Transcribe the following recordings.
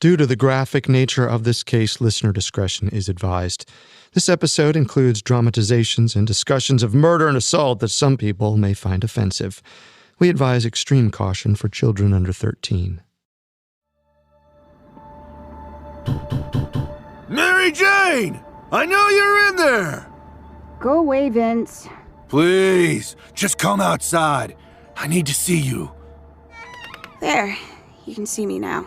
Due to the graphic nature of this case, listener discretion is advised. This episode includes dramatizations and discussions of murder and assault that some people may find offensive. We advise extreme caution for children under 13. Mary Jane! I know you're in there! Go away, Vince. Please, just come outside. I need to see you. There, you can see me now.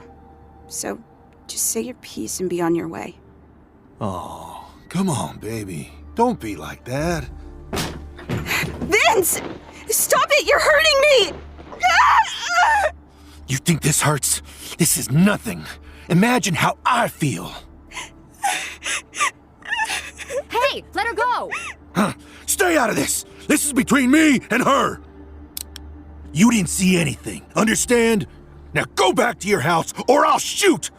So, just say your piece and be on your way. Oh, come on, baby. Don't be like that. Vince! Stop it! You're hurting me! You think this hurts? This is nothing. Imagine how I feel. Hey, let her go! Huh? Stay out of this! This is between me and her! You didn't see anything, understand? Now go back to your house or I'll shoot!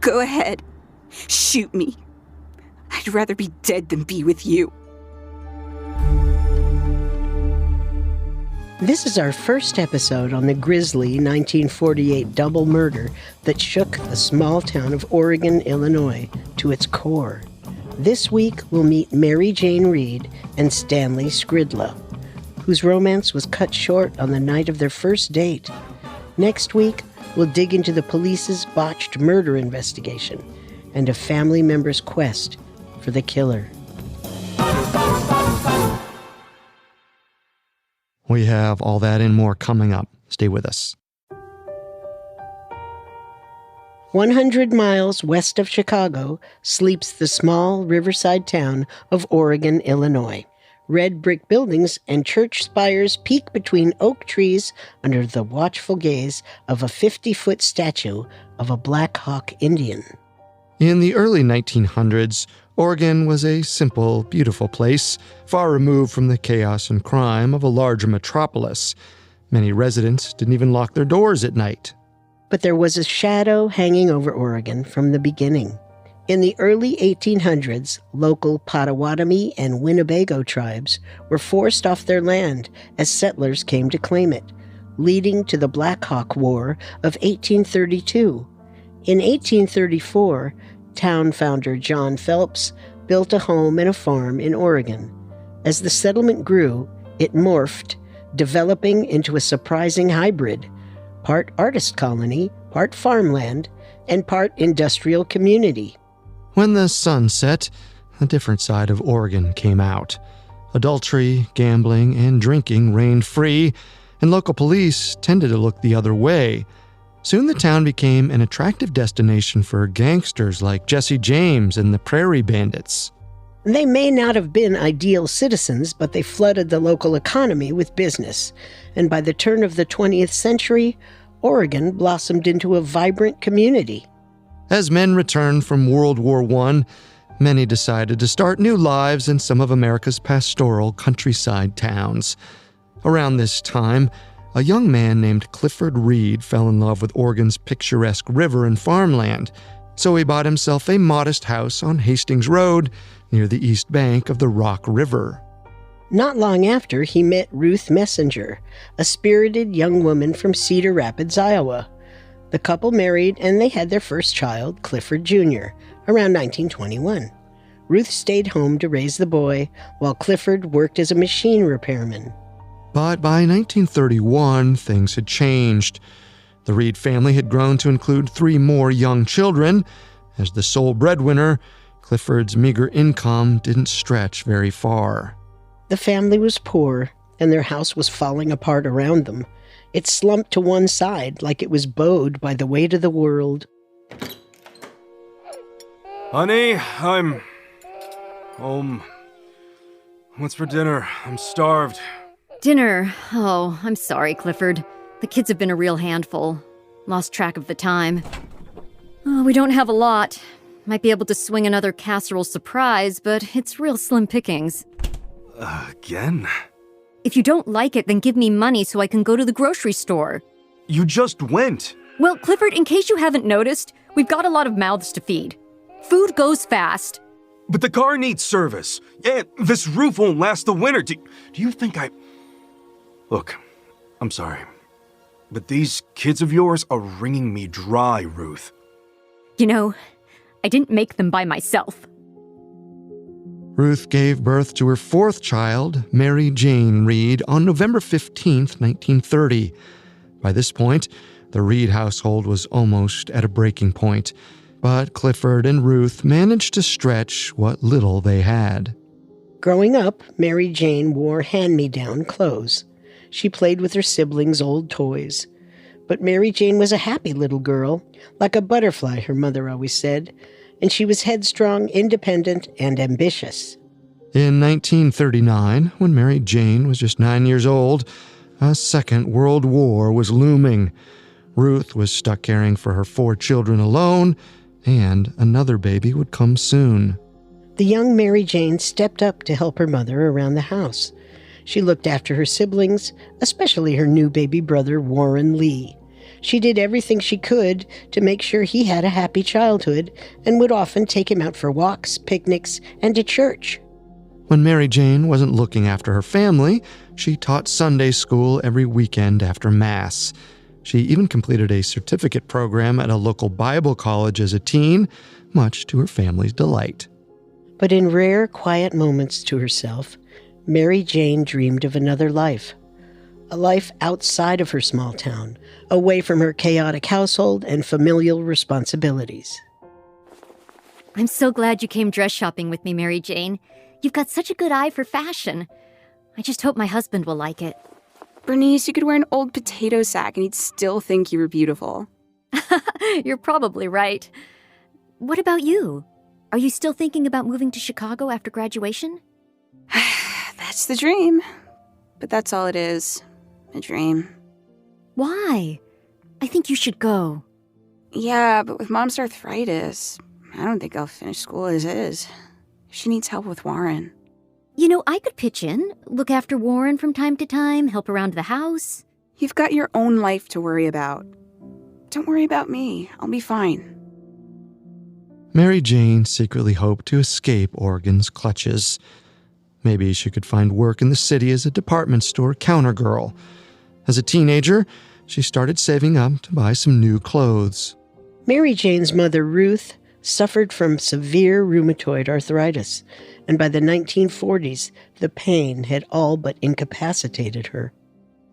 Go ahead. Shoot me. I'd rather be dead than be with you. This is our first episode on the grisly 1948 double murder that shook the small town of Oregon, Illinois, to its core. This week, we'll meet Mary Jane Reed and Stanley Skridla, whose romance was cut short on the night of their first date. Next week, we'll dig into the police's botched murder investigation and a family member's quest for the killer. We have all that and more coming up. Stay with us. 100 miles west of Chicago sleeps the small riverside town of Oregon, Illinois. Red brick buildings and church spires peek between oak trees under the watchful gaze of a 50-foot statue of a Black Hawk Indian. In the early 1900s, Oregon was a simple, beautiful place, far removed from the chaos and crime of a larger metropolis. Many residents didn't even lock their doors at night. But there was a shadow hanging over Oregon from the beginning. In the early 1800s, local Potawatomi and Winnebago tribes were forced off their land as settlers came to claim it, leading to the Black Hawk War of 1832. In 1834, town founder John Phelps built a home and a farm in Oregon. As the settlement grew, it morphed, developing into a surprising hybrid, part artist colony, part farmland, and part industrial community. When the sun set, a different side of Oregon came out. Adultery, gambling, and drinking reigned free, and local police tended to look the other way. Soon the town became an attractive destination for gangsters like Jesse James and the Prairie Bandits. They may not have been ideal citizens, but they flooded the local economy with business. And by the turn of the 20th century, Oregon blossomed into a vibrant community. As men returned from World War I, many decided to start new lives in some of America's pastoral countryside towns. Around this time, a young man named Clifford Reed fell in love with Oregon's picturesque river and farmland, so he bought himself a modest house on Hastings Road near the east bank of the Rock River. Not long after, he met Ruth Messenger, a spirited young woman from Cedar Rapids, Iowa. The couple married and they had their first child, Clifford Jr., around 1921. Ruth stayed home to raise the boy, while Clifford worked as a machine repairman. But by 1931, things had changed. The Reed family had grown to include 3 more young children. As the sole breadwinner, Clifford's meager income didn't stretch very far. The family was poor, and their house was falling apart around them. It slumped to one side like it was bowed by the weight of the world. Honey, I'm home. What's for dinner? I'm starved. Dinner. Oh, I'm sorry, Clifford. The kids have been a real handful. Lost track of the time. Oh, we don't have a lot. Might be able to swing another casserole surprise, but it's real slim pickings. Again? If you don't like it, then give me money so I can go to the grocery store. You just went. Well, Clifford, in case you haven't noticed, we've got a lot of mouths to feed. Food goes fast. But the car needs service. And this roof won't last the winter. Do you think Look, I'm sorry. But these kids of yours are wringing me dry, Ruth. You know, I didn't make them by myself. Ruth gave birth to her fourth child, Mary Jane Reed, on November 15, 1930. By this point, the Reed household was almost at a breaking point, but Clifford and Ruth managed to stretch what little they had. Growing up, Mary Jane wore hand-me-down clothes. She played with her siblings' old toys. But Mary Jane was a happy little girl, like a butterfly, her mother always said, and she was headstrong, independent, and ambitious. In 1939, when Mary Jane was just 9 years old, a Second World War was looming. Ruth was stuck caring for her 4 children alone, and another baby would come soon. The young Mary Jane stepped up to help her mother around the house. She looked after her siblings, especially her new baby brother, Warren Lee. She did everything she could to make sure he had a happy childhood and would often take him out for walks, picnics, and to church. When Mary Jane wasn't looking after her family, she taught Sunday school every weekend after Mass. She even completed a certificate program at a local Bible college as a teen, much to her family's delight. But in rare, quiet moments to herself, Mary Jane dreamed of another life. A life outside of her small town, away from her chaotic household and familial responsibilities. I'm so glad you came dress shopping with me, Mary Jane. You've got such a good eye for fashion. I just hope my husband will like it. Bernice, you could wear an old potato sack and he'd still think you were beautiful. You're probably right. What about you? Are you still thinking about moving to Chicago after graduation? That's the dream. But that's all it is. A dream. Why? I think you should go. Yeah, but with Mom's arthritis, I don't think I'll finish school as is. She needs help with Warren. You know, I could pitch in, look after Warren from time to time, help around the house. You've got your own life to worry about. Don't worry about me. I'll be fine. Mary Jane secretly hoped to escape Oregon's clutches. Maybe she could find work in the city as a department store counter girl. As a teenager, she started saving up to buy some new clothes. Mary Jane's mother, Ruth, suffered from severe rheumatoid arthritis, and by the 1940s, the pain had all but incapacitated her.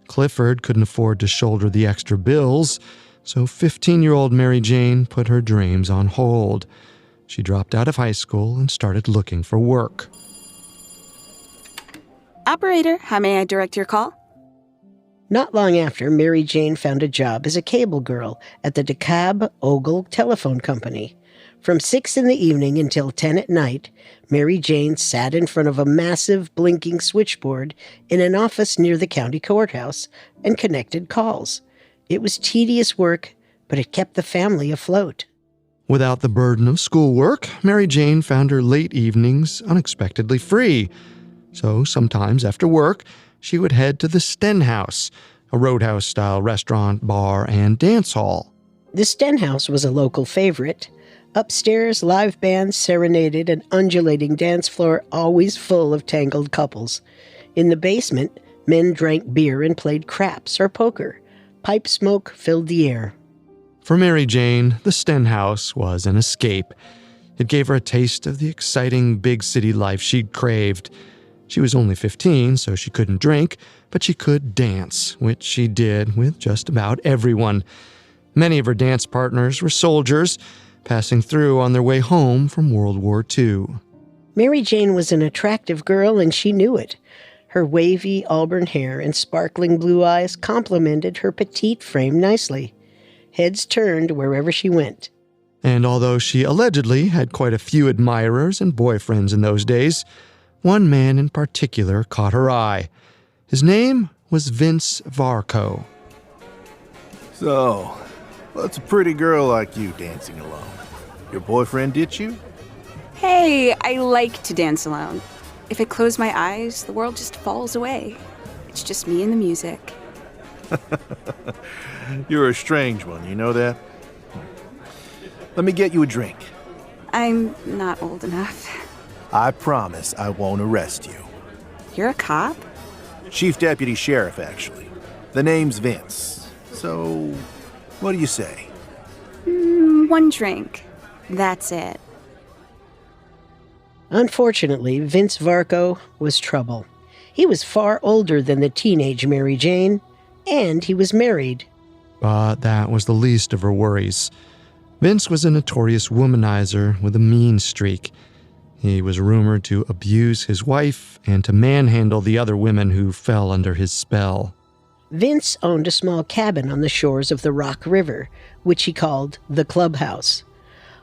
Clifford couldn't afford to shoulder the extra bills, so 15-year-old Mary Jane put her dreams on hold. She dropped out of high school and started looking for work. Operator, how may I direct your call? Not long after, Mary Jane found a job as a cable girl at the DeKalb Ogle Telephone Company. From 6 in the evening until 10 at night, Mary Jane sat in front of a massive blinking switchboard in an office near the county courthouse and connected calls. It was tedious work, but it kept the family afloat. Without the burden of schoolwork, Mary Jane found her late evenings unexpectedly free. So sometimes after work, she would head to the Stenhouse, a roadhouse-style restaurant, bar, and dance hall. The Stenhouse was a local favorite. Upstairs, live bands serenaded an undulating dance floor always full of tangled couples. In the basement, men drank beer and played craps or poker. Pipe smoke filled the air. For Mary Jane, the Stenhouse was an escape. It gave her a taste of the exciting big city life she'd craved. She was only 15, so she couldn't drink, but she could dance, which she did with just about everyone. Many of her dance partners were soldiers, passing through on their way home from World War II. Mary Jane was an attractive girl, and she knew it. Her wavy auburn hair and sparkling blue eyes complemented her petite frame nicely. Heads turned wherever she went. And although she allegedly had quite a few admirers and boyfriends in those days, one man in particular caught her eye. His name was Vince Varco. So, what's a pretty girl like you dancing alone? Your boyfriend ditch you? Hey, I like to dance alone. If I close my eyes, the world just falls away. It's just me and the music. You're a strange one, you know that? Let me get you a drink. I'm not old enough. I promise I won't arrest you. You're a cop? Chief Deputy Sheriff, actually. The name's Vince. So, what do you say? One drink. That's it. Unfortunately, Vince Varco was trouble. He was far older than the teenage Mary Jane, and he was married. But that was the least of her worries. Vince was a notorious womanizer with a mean streak. He was rumored to abuse his wife and to manhandle the other women who fell under his spell. Vince owned a small cabin on the shores of the Rock River, which he called the Clubhouse.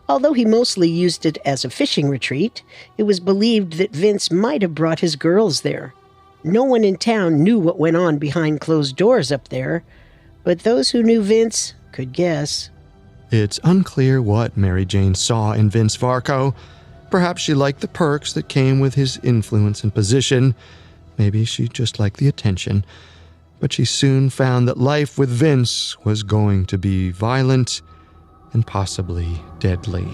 Although he mostly used it as a fishing retreat, it was believed that Vince might have brought his girls there. No one in town knew what went on behind closed doors up there, but those who knew Vince could guess. It's unclear what Mary Jane saw in Vince Varco. Perhaps she liked the perks that came with his influence and position. Maybe she just liked the attention. But she soon found that life with Vince was going to be violent and possibly deadly.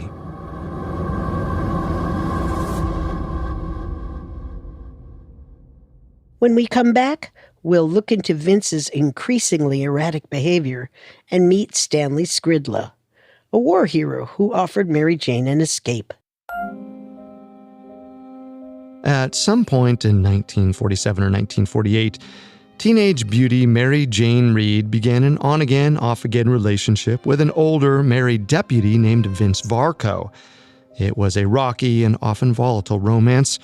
When we come back, we'll look into Vince's increasingly erratic behavior and meet Stanley Skridla, a war hero who offered Mary Jane an escape. At some point in 1947 or 1948, teenage beauty Mary Jane Reed began an on-again, off-again relationship with an older married deputy named Vince Varco. It was a rocky and often volatile romance,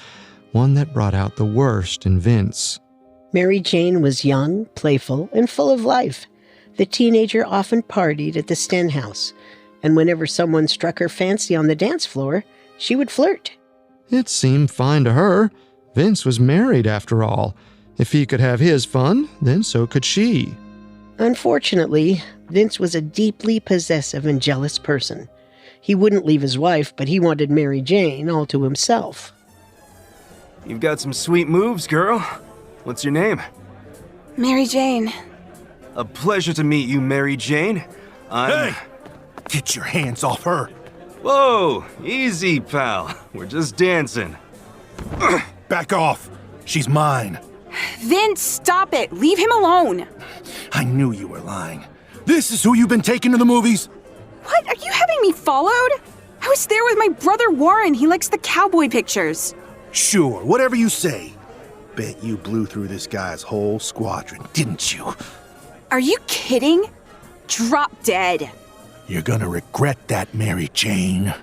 one that brought out the worst in Vince. Mary Jane was young, playful, and full of life. The teenager often partied at the Stenhouse, and whenever someone struck her fancy on the dance floor, she would flirt. It seemed fine to her. Vince was married after all. If he could have his fun, then so could she. Unfortunately, Vince was a deeply possessive and jealous person. He wouldn't leave his wife, but he wanted Mary Jane all to himself. You've got some sweet moves, girl. What's your name? Mary Jane. A pleasure to meet you, Mary Jane. Hey! Get your hands off her! Whoa! Easy, pal. We're just dancing. Back off! She's mine. Vince, stop it! Leave him alone! I knew you were lying. This is who you've been taking to the movies? What? Are you having me followed? I was there with my brother Warren. He likes the cowboy pictures. Sure, whatever you say. Bet you blew through this guy's whole squadron, didn't you? Are you kidding? Drop dead. You're gonna regret that, Mary Jane.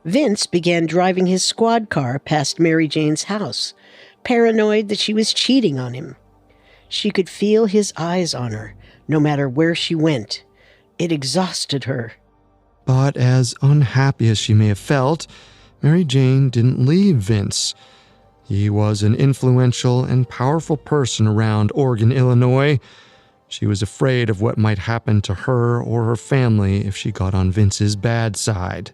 Vince began driving his squad car past Mary Jane's house, paranoid that she was cheating on him. She could feel his eyes on her, no matter where she went. It exhausted her. But as unhappy as she may have felt, Mary Jane didn't leave Vince. He was an influential and powerful person around Oregon, Illinois. She was afraid of what might happen to her or her family if she got on Vince's bad side.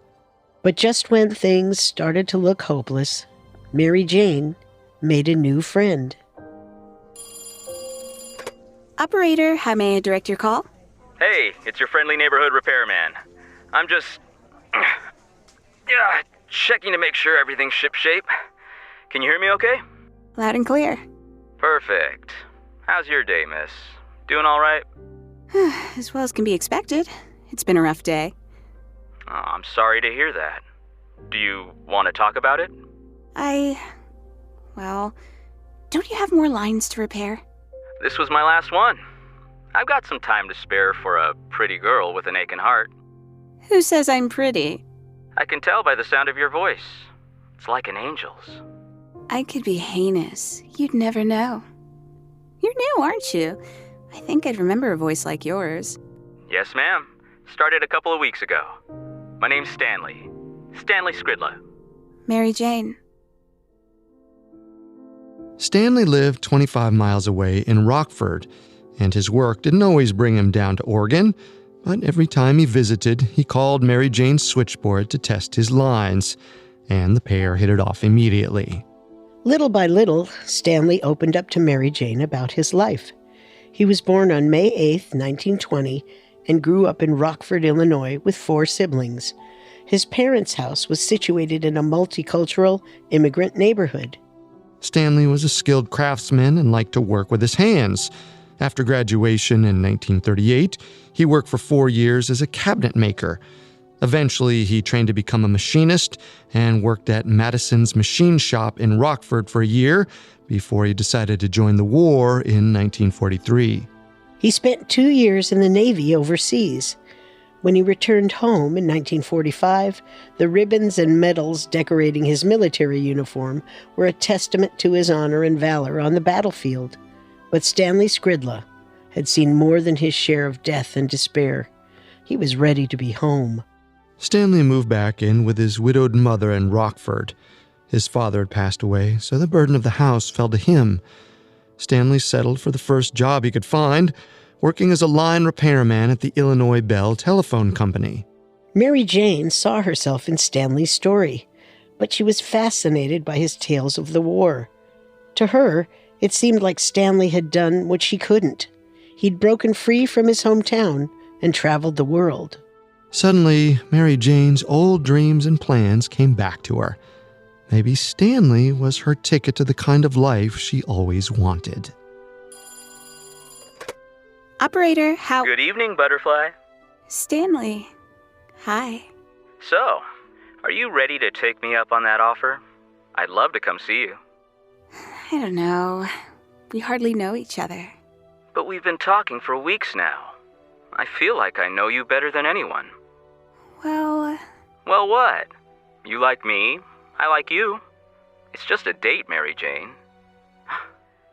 But just when things started to look hopeless, Mary Jane made a new friend. Operator, how may I direct your call? Hey, it's your friendly neighborhood repairman. I'm just... checking to make sure everything's shipshape. Can you hear me okay? Loud and clear. Perfect. How's your day, miss? Doing all right? As well as can be expected. It's been a rough day. Oh, I'm sorry to hear that. Do you want to talk about it? Well, don't you have more lines to repair? This was my last one. I've got some time to spare for a pretty girl with an aching heart. Who says I'm pretty? I can tell by the sound of your voice. It's like an angel's. I could be heinous. You'd never know. You're new, aren't you? I think I'd remember a voice like yours. Yes, ma'am. Started a couple of weeks ago. My name's Stanley. Stanley Skridla. Mary Jane. Stanley lived 25 miles away in Rockford, and his work didn't always bring him down to Oregon, but every time he visited, he called Mary Jane's switchboard to test his lines, and the pair hit it off immediately. Little by little, Stanley opened up to Mary Jane about his life. He was born on May 8, 1920, and grew up in Rockford, Illinois, with 4 siblings. His parents' house was situated in a multicultural immigrant neighborhood. Stanley was a skilled craftsman and liked to work with his hands. After graduation in 1938, he worked for 4 years as a cabinet maker. Eventually, he trained to become a machinist and worked at Madison's machine shop in Rockford for a year before he decided to join the war in 1943. He spent 2 years in the Navy overseas. When he returned home in 1945, the ribbons and medals decorating his military uniform were a testament to his honor and valor on the battlefield. But Stanley Skridla had seen more than his share of death and despair. He was ready to be home. Stanley moved back in with his widowed mother in Rockford. His father had passed away, so the burden of the house fell to him. Stanley settled for the first job he could find, working as a line repairman at the Illinois Bell Telephone Company. Mary Jane saw herself in Stanley's story, but she was fascinated by his tales of the war. To her, it seemed like Stanley had done what she couldn't. He'd broken free from his hometown and traveled the world. Suddenly, Mary Jane's old dreams and plans came back to her. Maybe Stanley was her ticket to the kind of life she always wanted. Operator, how... Good evening, Butterfly. Stanley. Hi. So, are you ready to take me up on that offer? I'd love to come see you. I don't know. We hardly know each other. But we've been talking for weeks now. I feel like I know you better than anyone. Well... Well, what? You like me, I like you. It's just a date, Mary Jane.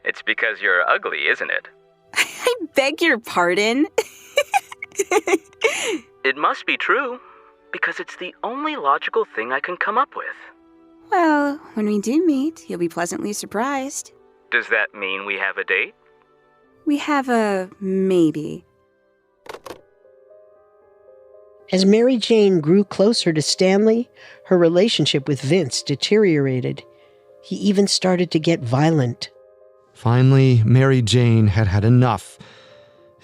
It's because you're ugly, isn't it? I beg your pardon? It must be true, because it's the only logical thing I can come up with. Well, when we do meet, you'll be pleasantly surprised. Does that mean we have a date? We have a maybe. As Mary Jane grew closer to Stanley, her relationship with Vince deteriorated. He even started to get violent. Finally, Mary Jane had had enough.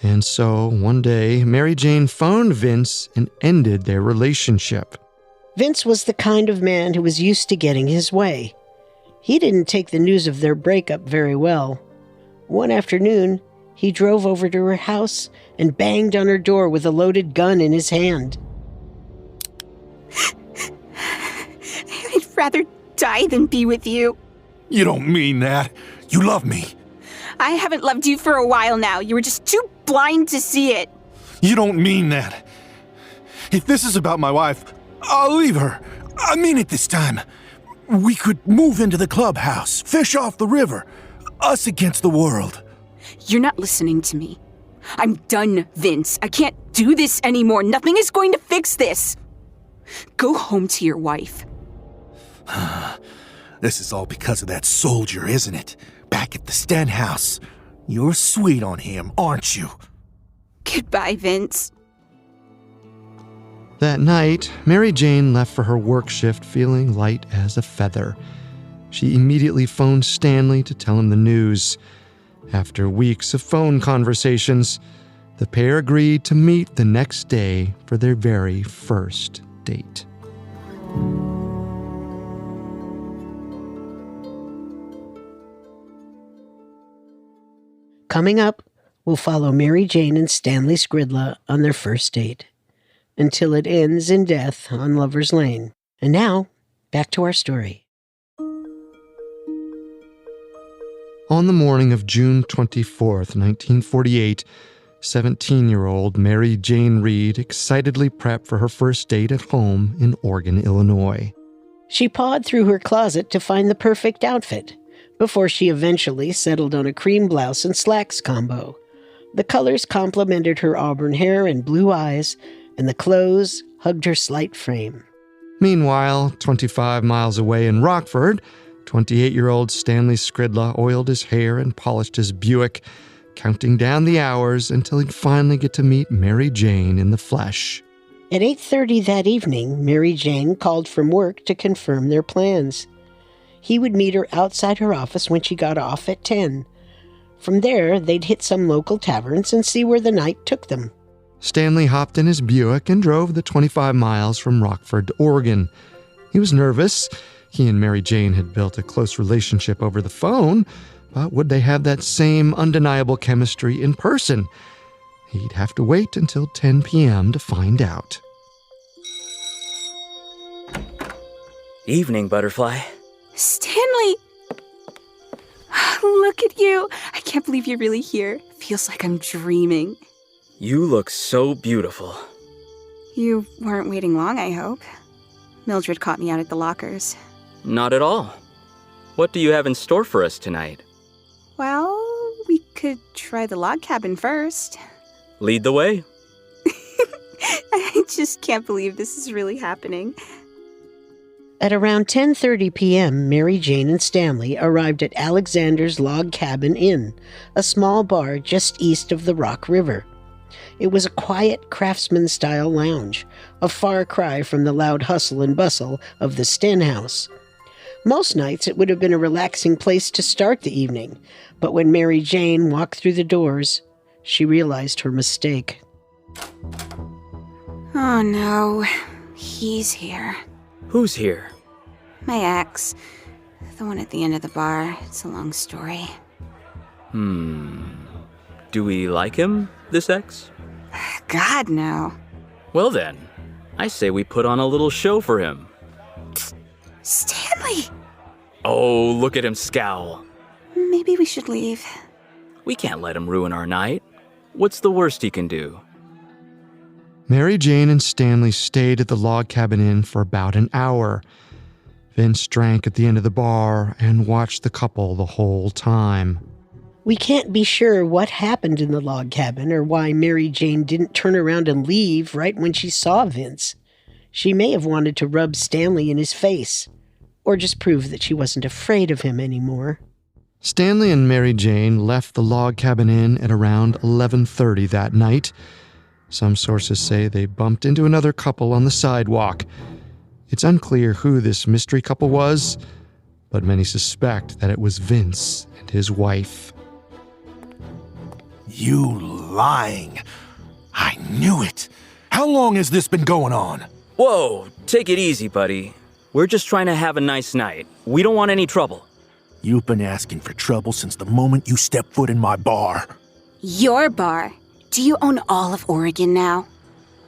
And so, one day, Mary Jane phoned Vince and ended their relationship. Vince was the kind of man who was used to getting his way. He didn't take the news of their breakup very well. One afternoon, he drove over to her house and banged on her door with a loaded gun in his hand. I'd rather die than be with you. You don't mean that. You love me. I haven't loved you for a while now. You were just too blind to see it. You don't mean that. If this is about my wife, I'll leave her. I mean it this time. We could move into the clubhouse, fish off the river. Us against the world. You're not listening to me. I'm done, Vince. I can't do this anymore. Nothing is going to fix this. Go home to your wife. This is all because of that soldier, isn't it? Back at the Sten house. You're sweet on him, aren't you? Goodbye, Vince. That night, Mary Jane left for her work shift feeling light as a feather. She immediately phoned Stanley to tell him the news. After weeks of phone conversations, the pair agreed to meet the next day for their very first date. Coming up, we'll follow Mary Jane and Stanley Skridla on their first date, until it ends in death on Lover's Lane. And now, back to our story. On the morning of June 24th, 1948, 17-year-old Mary Jane Reed excitedly prepped for her first date at home in Oregon, Illinois. She pawed through her closet to find the perfect outfit, before she eventually settled on a cream blouse and slacks combo. The colors complemented her auburn hair and blue eyes, and the clothes hugged her slight frame. Meanwhile, 25 miles away in Rockford, 28-year-old Stanley Skridla oiled his hair and polished his Buick, counting down the hours until he'd finally get to meet Mary Jane in the flesh. At 8:30 that evening, Mary Jane called from work to confirm their plans. He would meet her outside her office when she got off at 10. From there, they'd hit some local taverns and see where the night took them. Stanley hopped in his Buick and drove the 25 miles from Rockford to Oregon. He was nervous. He and Mary Jane had built a close relationship over the phone, but would they have that same undeniable chemistry in person? He'd have to wait until 10 p.m. to find out. Evening, Butterfly. Stanley! Look at you. I can't believe you're really here. Feels like I'm dreaming. You look so beautiful. You weren't waiting long, I hope. Mildred caught me out at the lockers. Not at all. What do you have in store for us tonight? Well, we could try the log cabin first. Lead the way. I just can't believe this is really happening. At around 10:30 p.m., Mary Jane and Stanley arrived at Alexander's Log Cabin Inn, a small bar just east of the Rock River. It was a quiet, craftsman-style lounge, a far cry from the loud hustle and bustle of the Stenhouse. Most nights it would have been a relaxing place to start the evening, but when Mary Jane walked through the doors, she realized her mistake. Oh no, he's here. Who's here? My ex. The one at the end of the bar. It's a long story. Do we like him, this ex? God, no. Well then, I say we put on a little show for him. Stanley! Oh, look at him scowl. Maybe we should leave. We can't let him ruin our night. What's the worst he can do? Mary Jane and Stanley stayed at the Log Cabin Inn for about an hour. Vince drank at the end of the bar and watched the couple the whole time. We can't be sure what happened in the log cabin or why Mary Jane didn't turn around and leave right when she saw Vince. She may have wanted to rub Stanley in his face, or just prove that she wasn't afraid of him anymore. Stanley and Mary Jane left the Log Cabin Inn at around 11:30 that night. Some sources say they bumped into another couple on the sidewalk. It's unclear who this mystery couple was, but many suspect that it was Vince and his wife. You lying. I knew it. How long has this been going on? Whoa, take it easy, buddy. We're just trying to have a nice night. We don't want any trouble. You've been asking for trouble since the moment you stepped foot in my bar. Your bar? Do you own all of Oregon now?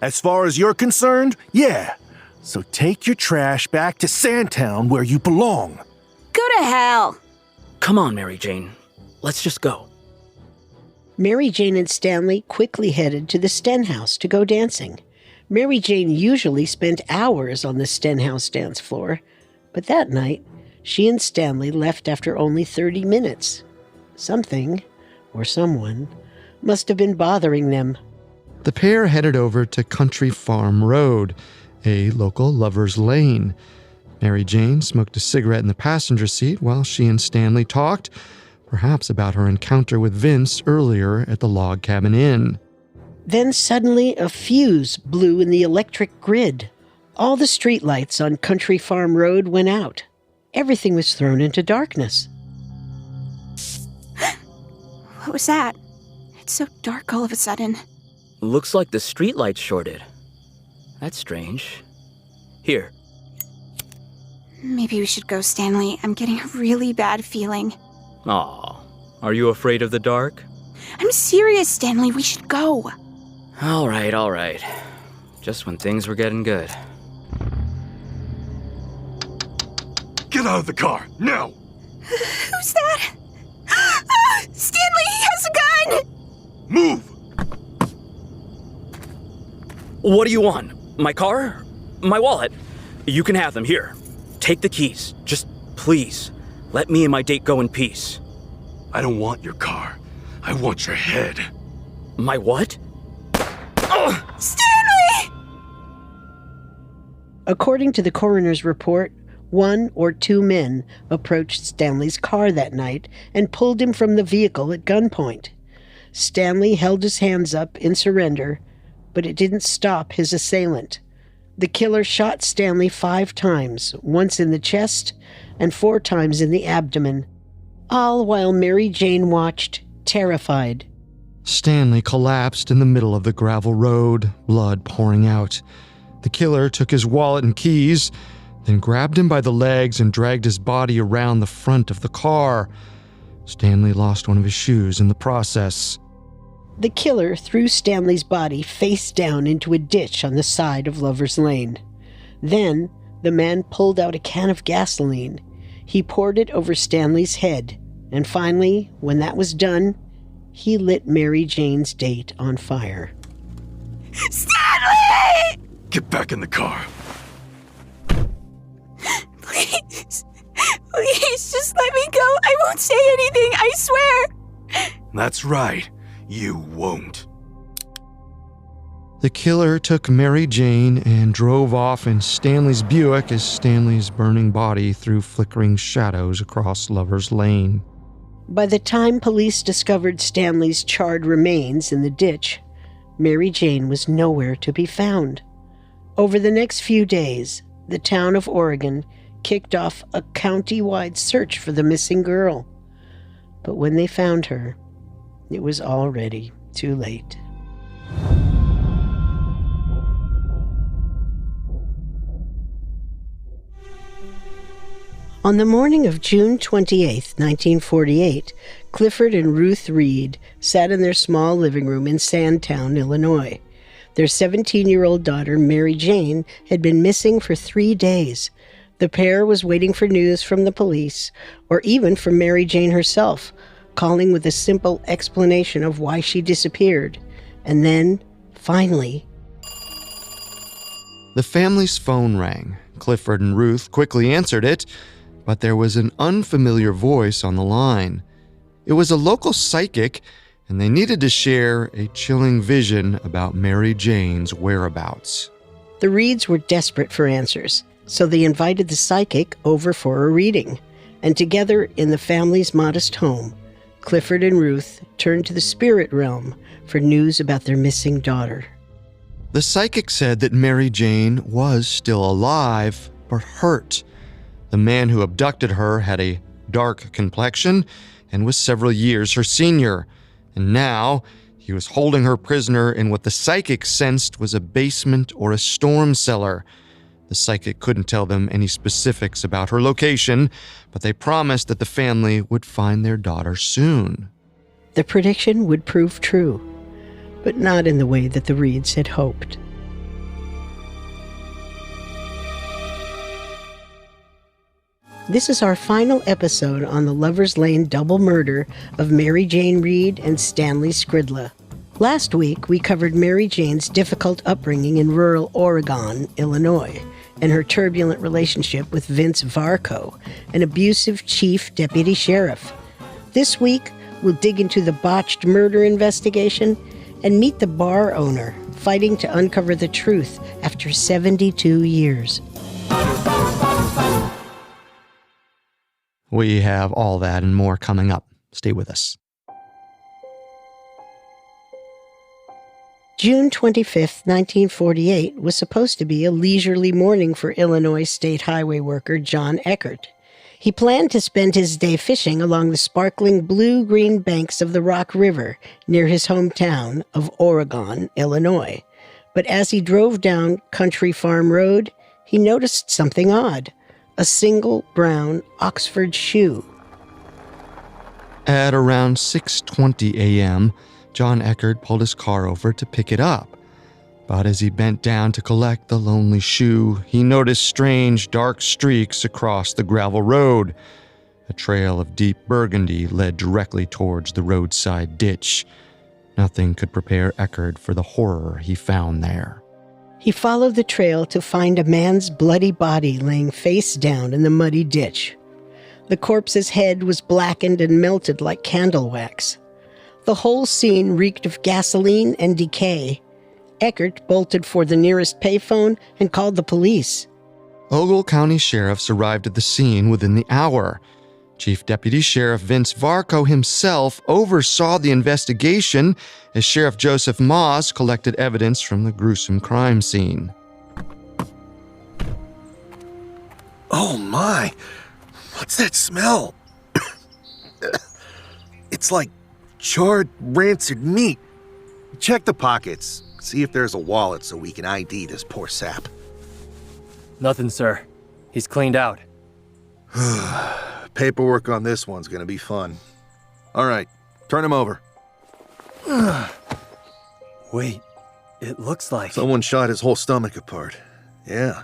As far as you're concerned, yeah. So take your trash back to Sandtown where you belong. Go to hell! Come on, Mary Jane. Let's just go. Mary Jane and Stanley quickly headed to the Stenhouse to go dancing. Mary Jane usually spent hours on the Stenhouse dance floor, but that night, she and Stanley left after only 30 minutes. Something, or someone, must have been bothering them. The pair headed over to Country Farm Road, a local lover's lane. Mary Jane smoked a cigarette in the passenger seat while she and Stanley talked, perhaps about her encounter with Vince earlier at the Log Cabin Inn. Then suddenly a fuse blew in the electric grid. All the streetlights on Country Farm Road went out. Everything was thrown into darkness. What was that? It's so dark all of a sudden. Looks like the streetlight shorted. That's strange. Here. Maybe we should go, Stanley. I'm getting a really bad feeling. Aw, are you afraid of the dark? I'm serious, Stanley. We should go. All right. Just when things were getting good. Get out of the car, now! Who's that? Stanley, he has a gun! Move! What do you want? My car? My wallet? You can have them. Here. Take the keys. Just please, let me and my date go in peace. I don't want your car. I want your head. My what? Stanley! According to the coroner's report, 1 or 2 men approached Stanley's car that night and pulled him from the vehicle at gunpoint. Stanley held his hands up in surrender, but it didn't stop his assailant. The killer shot Stanley 5 times, once in the chest and 4 times in the abdomen, all while Mary Jane watched, terrified. Stanley collapsed in the middle of the gravel road, blood pouring out. The killer took his wallet and keys, then grabbed him by the legs and dragged his body around the front of the car. Stanley lost one of his shoes in the process. The killer threw Stanley's body face down into a ditch on the side of Lover's Lane. Then, The man pulled out a can of gasoline. He poured it over Stanley's head, and finally, when that was done, he lit Mary Jane's date on fire. Stanley! Get back in the car. Please. Please, just let me go. I won't say anything, I swear. That's right. You won't. The killer took Mary Jane and drove off in Stanley's Buick as Stanley's burning body threw flickering shadows across Lover's Lane. By the time police discovered Stanley's charred remains in the ditch, Mary Jane was nowhere to be found. Over the next few days, the town of Oregon kicked off a county-wide search for the missing girl. But when they found her, it was already too late. On the morning of June 28, 1948, Clifford and Ruth Reed sat in their small living room in Sandtown, Illinois. Their 17-year-old daughter, Mary Jane, had been missing for 3 days. The pair was waiting for news from the police, or even from Mary Jane herself, calling with a simple explanation of why she disappeared. And then, finally... The family's phone rang. Clifford and Ruth quickly answered it, but there was an unfamiliar voice on the line. It was a local psychic, and they needed to share a chilling vision about Mary Jane's whereabouts. The Reeds were desperate for answers, so they invited the psychic over for a reading. And together, in the family's modest home, Clifford and Ruth turned to the spirit realm for news about their missing daughter. The psychic said that Mary Jane was still alive, but hurt. The man who abducted her had a dark complexion and was several years her senior, and now he was holding her prisoner in what the psychic sensed was a basement or a storm cellar. The psychic couldn't tell them any specifics about her location, but they promised that the family would find their daughter soon. The prediction would prove true, but not in the way that the Reeds had hoped. This is our final episode on the Lover's Lane double murder of Mary Jane Reed and Stanley Skridla. Last week, we covered Mary Jane's difficult upbringing in rural Oregon, Illinois, and her turbulent relationship with Vince Varco, an abusive chief deputy sheriff. This week, we'll dig into the botched murder investigation and meet the bar owner fighting to uncover the truth after 72 years. We have all that and more coming up. Stay with us. June 25, 1948 was supposed to be a leisurely morning for Illinois state highway worker John Eckert. He planned to spend his day fishing along the sparkling blue-green banks of the Rock River near his hometown of Oregon, Illinois. But as he drove down Country Farm Road, he noticed something odd. A single brown Oxford shoe. At around 6:20 a.m., John Eckert pulled his car over to pick it up. But as he bent down to collect the lonely shoe, he noticed strange, dark streaks across the gravel road. A trail of deep burgundy led directly towards the roadside ditch. Nothing could prepare Eckert for the horror he found there. He followed the trail to find a man's bloody body laying face down in the muddy ditch. The corpse's head was blackened and melted like candle wax. The whole scene reeked of gasoline and decay. Eckert bolted for the nearest payphone and called the police. Ogle County sheriffs arrived at the scene within the hour. Chief Deputy Sheriff Vince Varco himself oversaw the investigation as Sheriff Joseph Moss collected evidence from the gruesome crime scene. Oh my! What's that smell? It's like charred, rancid meat. Check the pockets. See if there's a wallet so we can ID this poor sap. Nothing, sir. He's cleaned out. Paperwork on this one's gonna be fun. All right, turn him over. Wait, it looks like... Someone shot his whole stomach apart. Yeah.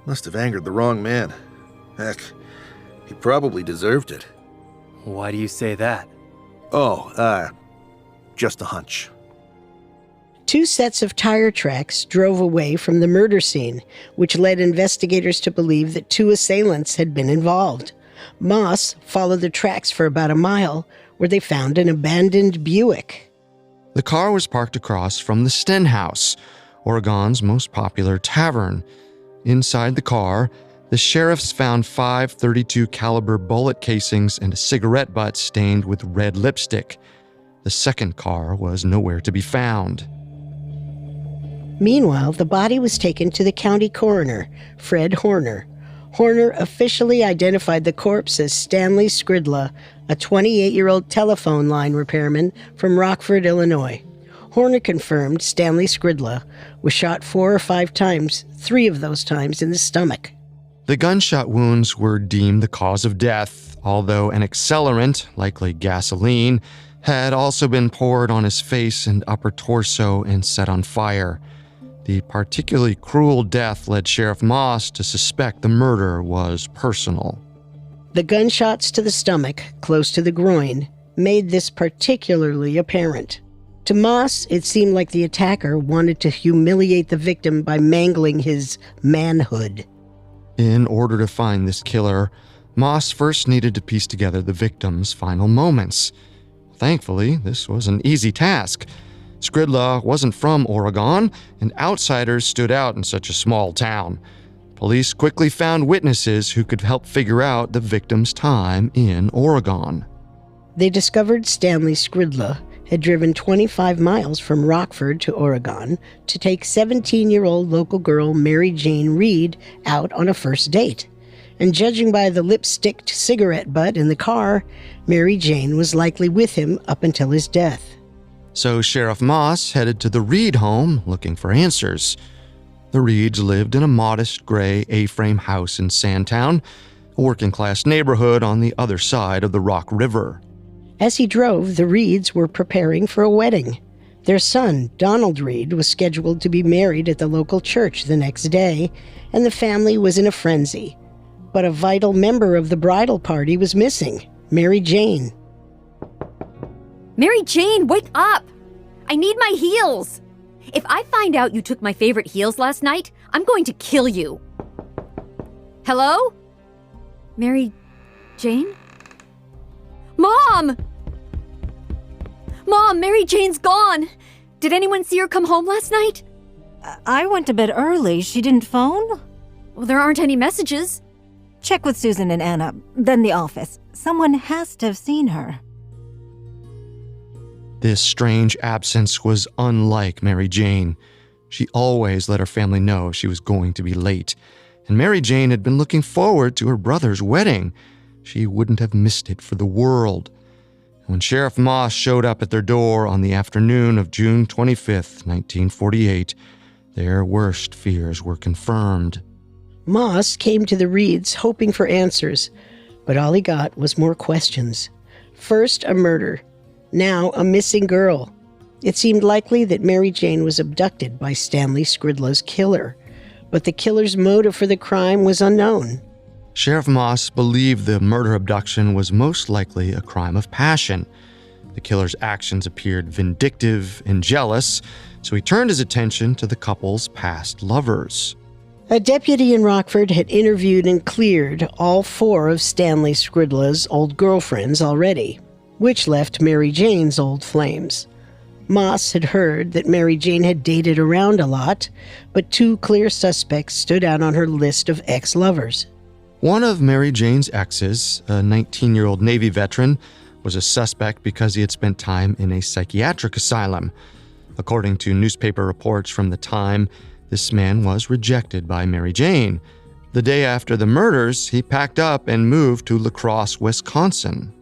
Must have angered the wrong man. Heck, he probably deserved it. Why do you say that? Just a hunch. 2 sets of tire tracks drove away from the murder scene, which led investigators to believe that 2 assailants had been involved. Moss followed the tracks for about a mile, where they found an abandoned Buick. The car was parked across from the Stenhouse, Oregon's most popular tavern. Inside the car, the sheriffs found 5 .32 caliber bullet casings and a cigarette butt stained with red lipstick. The second car was nowhere to be found. Meanwhile, the body was taken to the county coroner, Fred Horner. Horner officially identified the corpse as Stanley Skridla, a 28-year-old telephone line repairman from Rockford, Illinois. Horner confirmed Stanley Skridla was shot 4 or 5 times, 3 of those times in the stomach. The gunshot wounds were deemed the cause of death, although an accelerant, likely gasoline, had also been poured on his face and upper torso and set on fire. The particularly cruel death led Sheriff Moss to suspect the murder was personal. The gunshots to the stomach, close to the groin, made this particularly apparent. To Moss, it seemed like the attacker wanted to humiliate the victim by mangling his manhood. In order to find this killer, Moss first needed to piece together the victim's final moments. Thankfully, this was an easy task. Skridla wasn't from Oregon, and outsiders stood out in such a small town. Police quickly found witnesses who could help figure out the victim's time in Oregon. They discovered Stanley Skridla had driven 25 miles from Rockford to Oregon to take 17-year-old local girl Mary Jane Reed out on a first date. And judging by the lipsticked cigarette butt in the car, Mary Jane was likely with him up until his death. So Sheriff Moss headed to the Reed home looking for answers. The Reeds lived in a modest gray A-frame house in Sandtown, a working-class neighborhood on the other side of the Rock River. As he drove, the Reeds were preparing for a wedding. Their son, Donald Reed, was scheduled to be married at the local church the next day, and the family was in a frenzy. But a vital member of the bridal party was missing, Mary Jane. Mary Jane, wake up! I need my heels! If I find out you took my favorite heels last night, I'm going to kill you. Hello? Mary Jane? Mom! Mom, Mary Jane's gone! Did anyone see her come home last night? I went to bed early. She didn't phone? Well, there aren't any messages. Check with Susan and Anna, then the office. Someone has to have seen her. This strange absence was unlike Mary Jane. She always let her family know she was going to be late, and Mary Jane had been looking forward to her brother's wedding. She wouldn't have missed it for the world. When Sheriff Moss showed up at their door on the afternoon of June 25th, 1948, their worst fears were confirmed. Moss came to the Reeds hoping for answers, but all he got was more questions. First, a murder. Now, a missing girl. It seemed likely that Mary Jane was abducted by Stanley Skridla's killer, but the killer's motive for the crime was unknown. Sheriff Moss believed the murder abduction was most likely a crime of passion. The killer's actions appeared vindictive and jealous, so he turned his attention to the couple's past lovers. A deputy in Rockford had interviewed and cleared all 4 of Stanley Skridla's old girlfriends already, which left Mary Jane's old flames. Moss had heard that Mary Jane had dated around a lot, but 2 clear suspects stood out on her list of ex-lovers. One of Mary Jane's exes, a 19-year-old Navy veteran, was a suspect because he had spent time in a psychiatric asylum. According to newspaper reports from the time, this man was rejected by Mary Jane. The day after the murders, he packed up and moved to La Crosse, Wisconsin.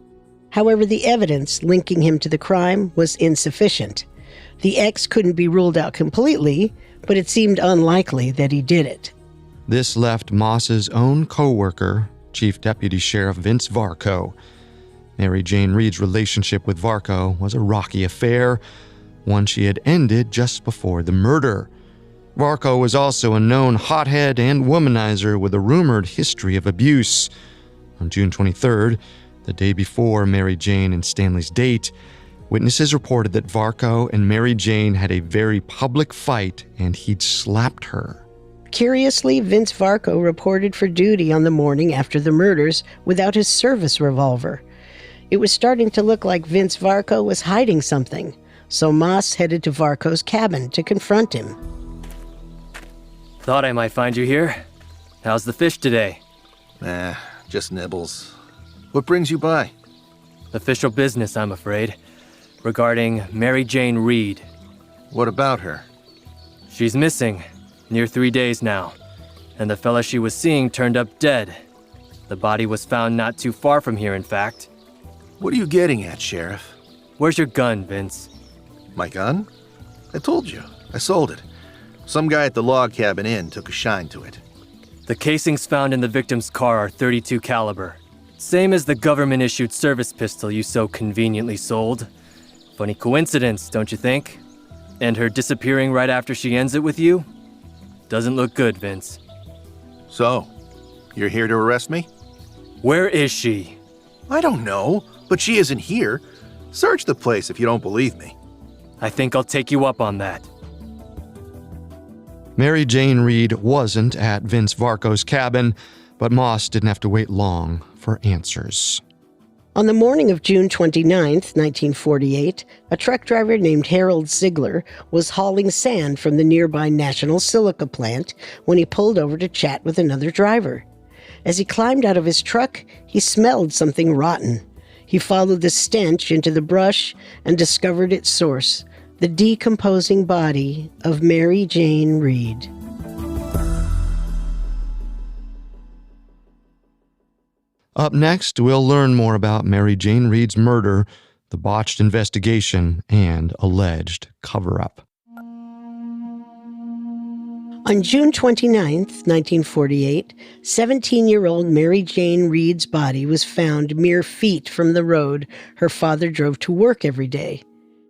However, the evidence linking him to the crime was insufficient. The ex couldn't be ruled out completely, but it seemed unlikely that he did it. This left Moss's own co-worker, Chief Deputy Sheriff Vince Varco. Mary Jane Reed's relationship with Varco was a rocky affair, one she had ended just before the murder. Varco was also a known hothead and womanizer with a rumored history of abuse. On June 23rd, the day before Mary Jane and Stanley's date, witnesses reported that Varco and Mary Jane had a very public fight and he'd slapped her. Curiously, Vince Varco reported for duty on the morning after the murders without his service revolver. It was starting to look like Vince Varco was hiding something, so Moss headed to Varco's cabin to confront him. Thought I might find you here. How's the fish today? Just nibbles. What brings you by? Official business, I'm afraid. Regarding Mary Jane Reed. What about her? She's missing. Near 3 days now. And the fella she was seeing turned up dead. The body was found not too far from here, in fact. What are you getting at, Sheriff? Where's your gun, Vince? My gun? I told you. I sold it. Some guy at the log cabin inn took a shine to it. The casings found in the victim's car are .32 caliber. Same as the government-issued service pistol you so conveniently sold. Funny coincidence, don't you think? And her disappearing right after she ends it with you? Doesn't look good, Vince. So, you're here to arrest me? Where is she? I don't know, but she isn't here. Search the place if you don't believe me. I think I'll take you up on that. Mary Jane Reed wasn't at Vince Varco's cabin, but Moss didn't have to wait long for answers. On the morning of June 29, 1948, a truck driver named Harold Ziegler was hauling sand from the nearby National Silica plant when he pulled over to chat with another driver. As he climbed out of his truck, he smelled something rotten. He followed the stench into the brush and discovered its source, the decomposing body of Mary Jane Reed. Up next, we'll learn more about Mary Jane Reed's murder, the botched investigation, and alleged cover-up. On June 29, 1948, 17-year-old Mary Jane Reed's body was found mere feet from the road her father drove to work every day.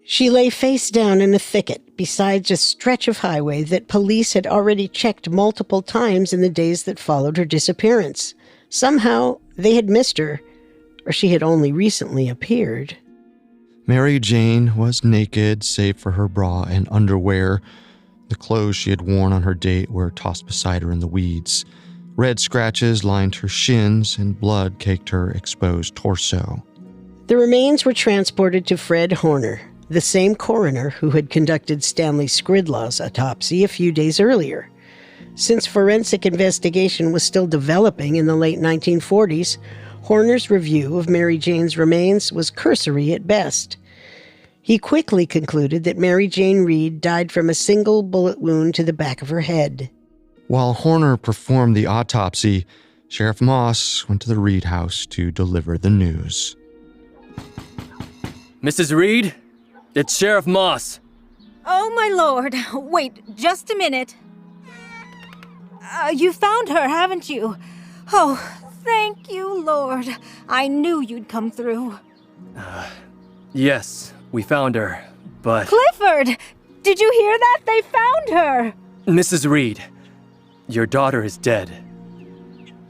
She lay face down in a thicket beside a stretch of highway that police had already checked multiple times in the days that followed her disappearance. Somehow, they had missed her, or she had only recently appeared. Mary Jane was naked, save for her bra and underwear. The clothes she had worn on her date were tossed beside her in the weeds. Red scratches lined her shins, and blood caked her exposed torso. The remains were transported to Fred Horner, the same coroner who had conducted Stanley Skridlaw's autopsy a few days earlier. Since forensic investigation was still developing in the late 1940s, Horner's review of Mary Jane's remains was cursory at best. He quickly concluded that Mary Jane Reed died from a single bullet wound to the back of her head. While Horner performed the autopsy, Sheriff Moss went to the Reed house to deliver the news. Mrs. Reed? It's Sheriff Moss. Oh, my lord. Wait, just a minute. You found her, haven't you? Oh, thank you, Lord. I knew you'd come through. Yes, we found her, but... Clifford! Did you hear that? They found her! Mrs. Reed, your daughter is dead.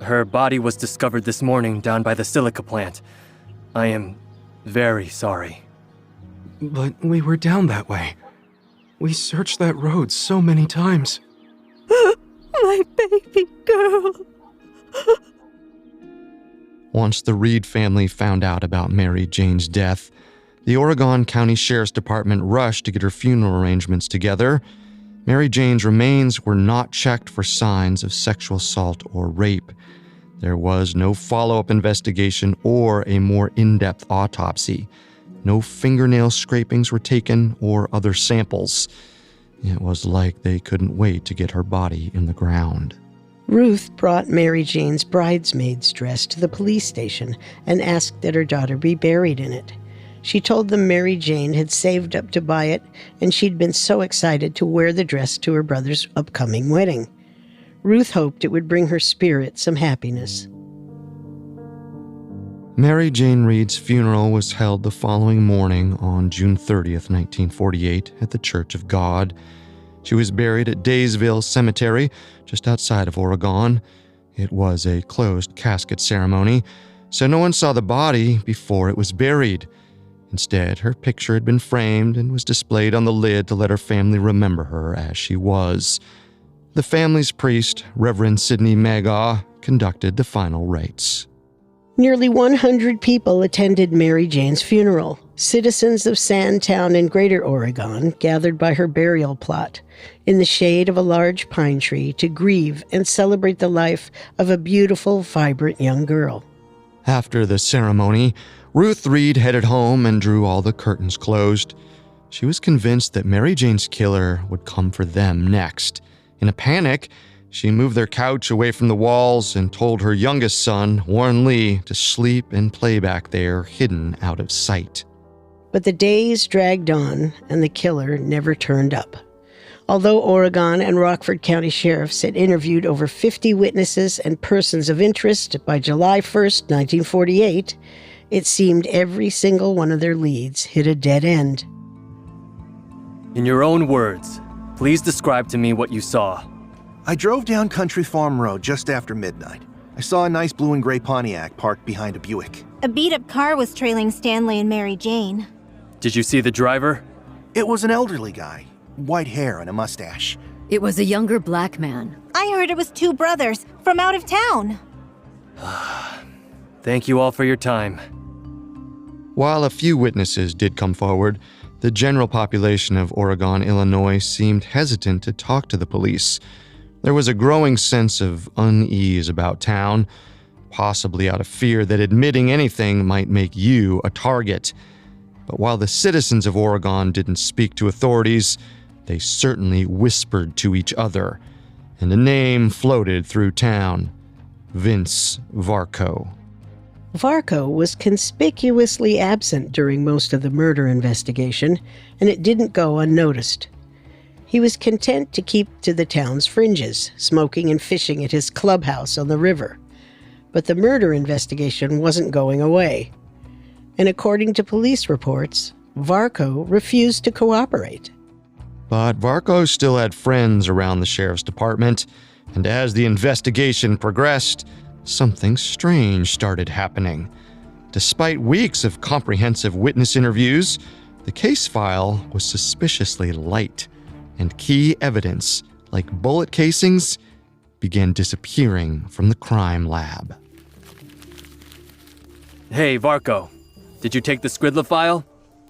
Her body was discovered this morning down by the silica plant. I am very sorry. But we were down that way. We searched that road so many times. My baby girl. Once the Reed family found out about Mary Jane's death, the Oregon County Sheriff's Department rushed to get her funeral arrangements together. Mary Jane's remains were not checked for signs of sexual assault or rape. There was no follow-up investigation or a more in-depth autopsy. No fingernail scrapings were taken or other samples. It was like they couldn't wait to get her body in the ground. Ruth brought Mary Jane's bridesmaid's dress to the police station and asked that her daughter be buried in it. She told them Mary Jane had saved up to buy it, and she'd been so excited to wear the dress to her brother's upcoming wedding. Ruth hoped it would bring her spirit some happiness. Mary Jane Reed's funeral was held the following morning on June 30th, 1948, at the Church of God. She was buried at Daysville Cemetery, just outside of Oregon. It was a closed casket ceremony, so no one saw the body before it was buried. Instead, her picture had been framed and was displayed on the lid to let her family remember her as she was. The family's priest, Reverend Sidney Magaw, conducted the final rites. Nearly 100 people attended Mary Jane's funeral. Citizens of Sandtown in Greater Oregon gathered by her burial plot in the shade of a large pine tree to grieve and celebrate the life of a beautiful, vibrant young girl. After the ceremony, Ruth Reed headed home and drew all the curtains closed. She was convinced that Mary Jane's killer would come for them next. In a panic, she moved their couch away from the walls and told her youngest son, Warren Lee, to sleep and play back there, hidden out of sight. But the days dragged on, and the killer never turned up. Although Oregon and Rockford County sheriffs had interviewed over 50 witnesses and persons of interest by July 1st, 1948, it seemed every single one of their leads hit a dead end. In your own words, please describe to me what you saw. I drove down Country Farm Road just after midnight. I saw a nice blue and gray Pontiac parked behind a Buick. A beat-up car was trailing Stanley and Mary Jane. Did you see the driver? It was an elderly guy, white hair and a mustache. It was a younger black man. I heard it was two brothers from out of town. Thank you all for your time. While a few witnesses did come forward, the general population of Oregon, Illinois seemed hesitant to talk to the police. There was a growing sense of unease about town, possibly out of fear that admitting anything might make you a target. But while the citizens of Oregon didn't speak to authorities, they certainly whispered to each other, and a name floated through town: Vince Varco. Varco was conspicuously absent during most of the murder investigation, and it didn't go unnoticed. He was content to keep to the town's fringes, smoking and fishing at his clubhouse on the river. But the murder investigation wasn't going away. And according to police reports, Varco refused to cooperate. But Varco still had friends around the sheriff's department, and as the investigation progressed, something strange started happening. Despite weeks of comprehensive witness interviews, the case file was suspiciously light, and key evidence, like bullet casings, began disappearing from the crime lab. Hey, Varco, did you take the Skridla file?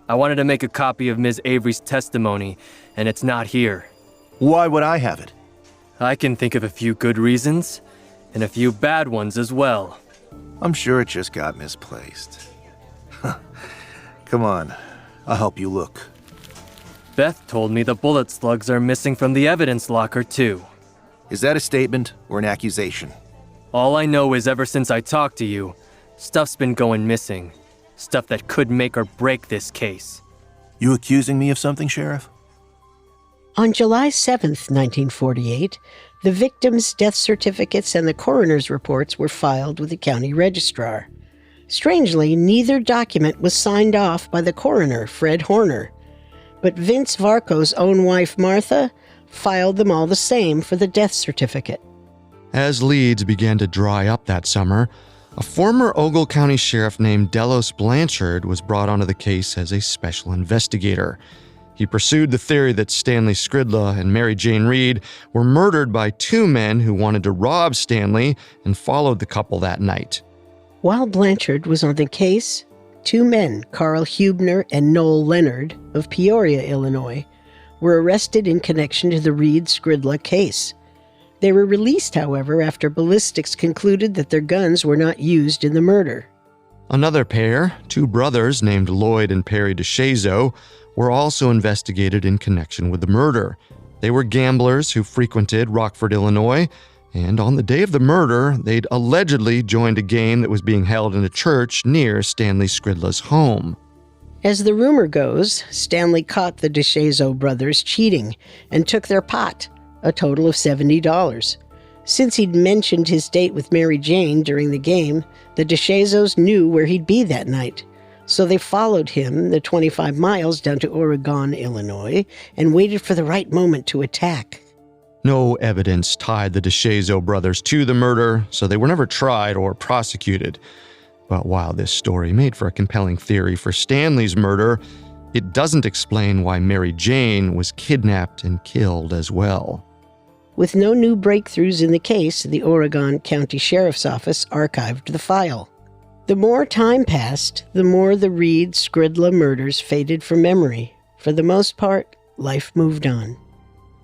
I wanted to make a copy of Ms. Avery's testimony, and it's not here. Why would I have it? I can think of a few good reasons, and a few bad ones as well. I'm sure it just got misplaced. Come on, I'll help you look. Beth told me the bullet slugs are missing from the evidence locker, too. Is that a statement or an accusation? All I know is ever since I talked to you, stuff's been going missing. Stuff that could make or break this case. You accusing me of something, Sheriff? On July 7th, 1948, the victims' death certificates and the coroner's reports were filed with the county registrar. Strangely, neither document was signed off by the coroner, Fred Horner. But Vince Varco's own wife, Martha, filed them all the same for the death certificate. As leads began to dry up that summer, a former Ogle County sheriff named Delos Blanchard was brought onto the case as a special investigator. He pursued the theory that Stanley Skridla and Mary Jane Reed were murdered by two men who wanted to rob Stanley and followed the couple that night. While Blanchard was on the case, two men, Carl Hubner and Noel Leonard of Peoria, Illinois, were arrested in connection to the Reed-Skridla case. They were released, however, after ballistics concluded that their guns were not used in the murder. Another pair, two brothers named Lloyd and Perry DeShazo, were also investigated in connection with the murder. They were gamblers who frequented Rockford, Illinois, and on the day of the murder, they'd allegedly joined a game that was being held in a church near Stanley Skridla's home. As the rumor goes, Stanley caught the DeShazo brothers cheating and took their pot, a total of $70. Since he'd mentioned his date with Mary Jane during the game, the DeShazos knew where he'd be that night. So they followed him the 25 miles down to Oregon, Illinois, and waited for the right moment to attack. No evidence tied the DeShazo brothers to the murder, so they were never tried or prosecuted. But while this story made for a compelling theory for Stanley's murder, it doesn't explain why Mary Jane was kidnapped and killed as well. With no new breakthroughs in the case, the Oregon County Sheriff's Office archived the file. The more time passed, the more the Skridla murders faded from memory. For the most part, life moved on.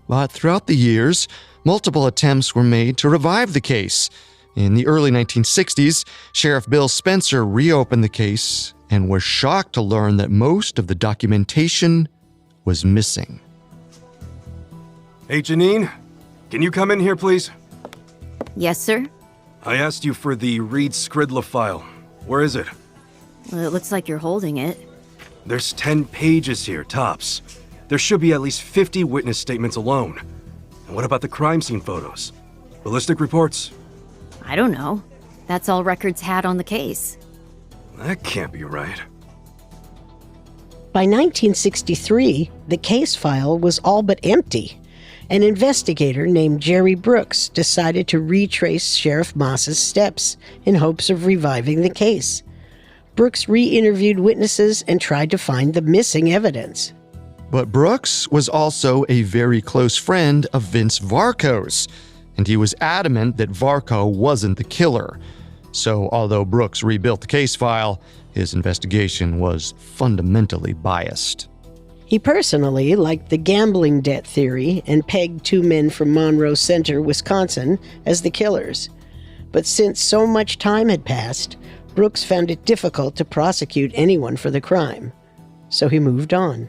But throughout the years, multiple attempts were made to revive the case. In the early 1960s, Sheriff Bill Spencer reopened the case and was shocked to learn that most of the documentation was missing. Hey, Janine, can you come in here, please? Yes, sir? I asked you for the Skridla file. Where is it? Well, it looks like you're holding it. There's 10 pages here, tops. There should be at least 50 witness statements alone. And what about the crime scene photos? Ballistic reports? I don't know. That's all records had on the case. That can't be right. By 1963, the case file was all but empty. An investigator named Jerry Brooks decided to retrace Sheriff Moss's steps in hopes of reviving the case. Brooks re-interviewed witnesses and tried to find the missing evidence. But Brooks was also a very close friend of Vince Varco's, and he was adamant that Varco wasn't the killer. So although Brooks rebuilt the case file, his investigation was fundamentally biased. He personally liked the gambling debt theory and pegged two men from Monroe Center, Wisconsin, as the killers. But since so much time had passed, Brooks found it difficult to prosecute anyone for the crime. So he moved on.